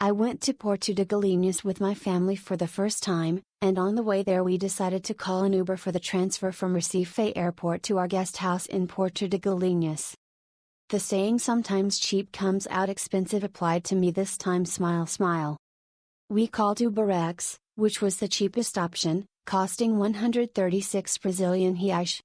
I went to Porto de Galinhas with my family for the first time, and on the way there we decided to call an Uber for the transfer from Recife Airport to our guest house in Porto de Galinhas. The saying sometimes cheap comes out expensive applied to me this time. Smile smile. We called UberX, which was the cheapest option, costing 136 Brazilian reais.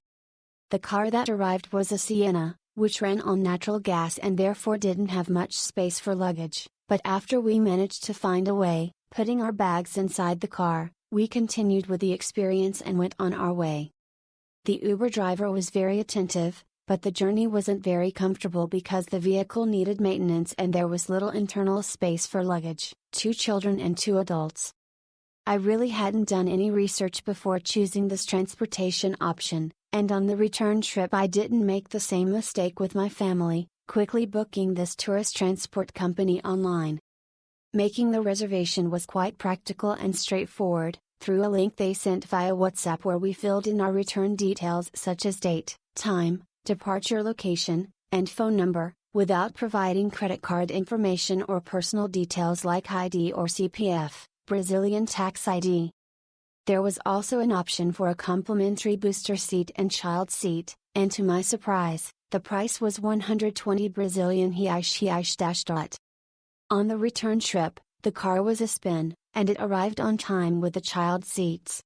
The car that arrived was a Siena, which ran on natural gas and therefore didn't have much space for luggage, but after we managed to find a way, putting our bags inside the car, we continued with the experience and went on our way. The Uber driver was very attentive, but the journey wasn't very comfortable because the vehicle needed maintenance and there was little internal space for luggage, 2 children and 2 adults. I really hadn't done any research before choosing this transportation option, and on the return trip I didn't make the same mistake with my family, quickly booking this tourist transport company online. Making the reservation was quite practical and straightforward, through a link they sent via WhatsApp where we filled in our return details such as date, time, departure location, and phone number, without providing credit card information or personal details like ID or CPF, Brazilian tax ID. There was also an option for a complimentary booster seat and child seat, and to my surprise, the price was 120 Brazilian reais. On the return trip, the car was a spin, and it arrived on time with the child seats.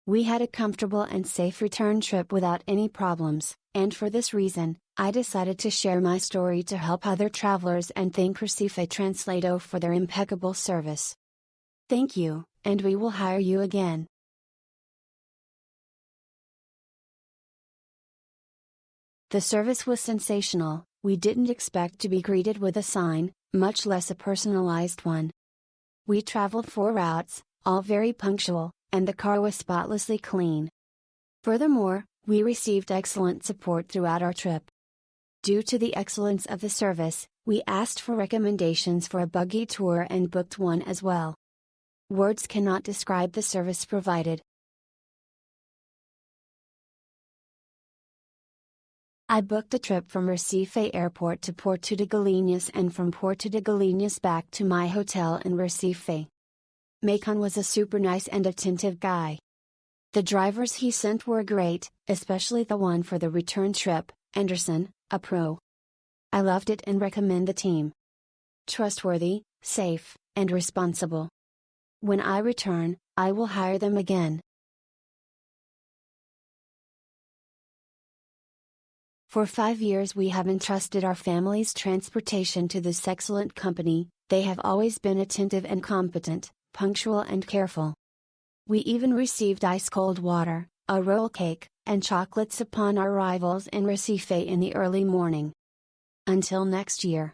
We had a comfortable and safe return trip without any problems, and for this reason, I decided to share my story to help other travelers and thank Recife Translado for their impeccable service. Thank you, and we will hire you again. The service was sensational. We didn't expect to be greeted with a sign, much less a personalized one. We traveled 4 routes, all very punctual, and the car was spotlessly clean. Furthermore, we received excellent support throughout our trip. Due to the excellence of the service, we asked for recommendations for a buggy tour and booked one as well. Words cannot describe the service provided. I booked a trip from Recife Airport to Porto de Galinhas and from Porto de Galinhas back to my hotel in Recife. Macon was a super nice and attentive guy. The drivers he sent were great, especially the one for the return trip, Anderson, a pro. I loved it and recommend the team. Trustworthy, safe, and responsible. When I return, I will hire them again. For 5 years we have entrusted our family's transportation to this excellent company. They have always been attentive and competent, punctual and careful. We even received ice-cold water, a roll cake, and chocolates upon our arrivals in Recife in the early morning. Until next year.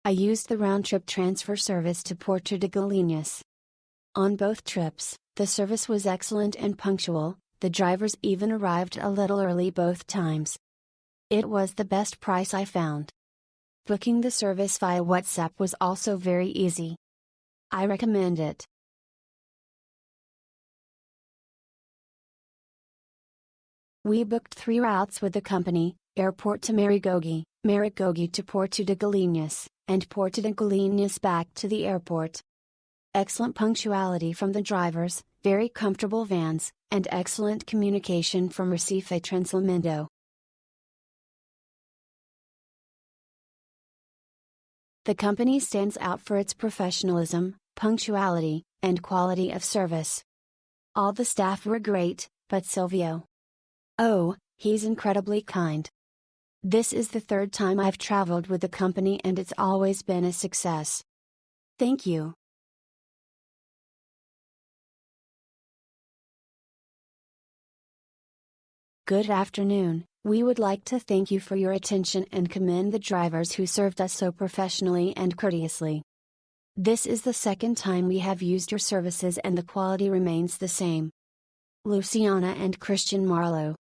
I used the round-trip transfer service to Porto de Galinhas. On both trips, the service was excellent and punctual, the drivers even arrived a little early both times. It was the best price I found. Booking the service via WhatsApp was also very easy. I recommend it. We booked 3 routes with the company: Airport to Marigogi, Marigogi to Porto de Galinhas, and Porto de Galinhas back to the airport. Excellent punctuality from the drivers, very comfortable vans, and excellent communication from Recife Translado. The company stands out for its professionalism, punctuality, and quality of service. All the staff were great, but Silvio. Oh, he's incredibly kind. This is the 3rd time I've traveled with the company and it's always been a success. Thank you. Good afternoon. We would like to thank you for your attention and commend the drivers who served us so professionally and courteously. This is the 2nd time we have used your services and the quality remains the same. Luciana and Christian Marlowe.